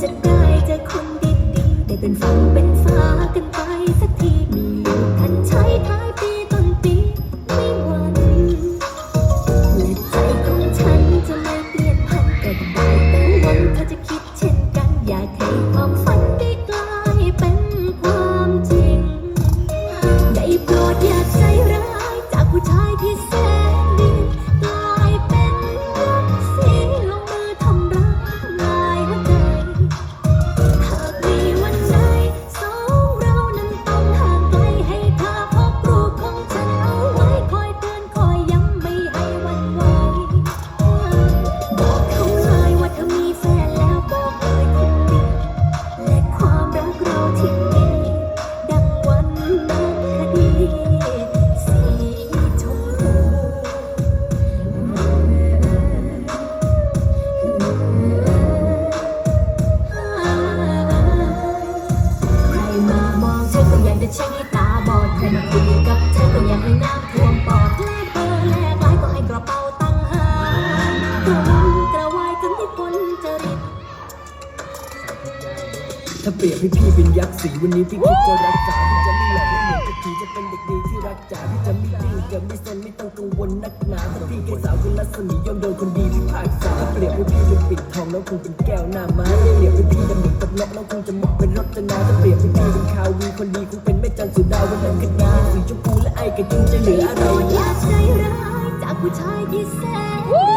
จะได้เจอคนดีๆได้เป็นฝั่งเป็นฟ้ากันไปสักทีมีอยู่ทันใช้ท้ายปีต้นปีไม่หวั่นและใจของฉันจะไม่เปลี่ยนพันก็ได้แต่หวังเธอจะคิดเช่นกันอยากให้ความฝันได้กลายเป็นความจริงได้โปรดอย่าใจร้ายจากผู้ชายที่แสนดีกลายเป็นรักสีลงมือทำร้ายหัวใจหากมีวันใดสองเรานั้นต้องห่างไกลให้เธอพกรูปของฉันเอาไว้คอยเตือนคอยย้ำไม่ให้หวั่นไหวบอกเขาเลยว่าเธอมีแฟนแล้วบอกเลยคนดีและความรักเราที่มีดังวันนักคดีสีชมพู ใครมามองเธอก็อยากจะเช็คให้ตาบอดใครมาคุยกับเธอก็อยากให้น้ำท่วมปอดแลกเบอร์แลกไลน์ก็ให้กระเป๋าตังค์หากระวนกระวายจนที่คนจริต ถ้าเปรียบให้พี่เป็นยักษ์สีวันนี้พี่คิดจะรักษาพี่จะไม่หลอกไม่เหมือนจะทีจะเป็นเด็กดีที่รักจ๋าพี่จะไม่ดื้อจะไม่ซนไม่ต้องกังวลนักหนาถ้าพี่แค่สาวเป็นรัศมีย่อมโดนคนดีพิพากษาถ้าเปรียบให้พี่เป็นปิดทองน้องคงเป็นแก้วหน้าม้าถ้าเปรียบให้พี่ดำเหมือนกับนกน้องคงจะเหมาะเป็นรจนาถ้าเปรียบให้พี่เป็นคาวีคนดีคงเป็นแม่จันทร์สุดาวันนั้นคดีสีชมพูและไอ้กระจุงจะเหลืออะไร อย่าใจร้ายจากผู้ชายที่แสนดี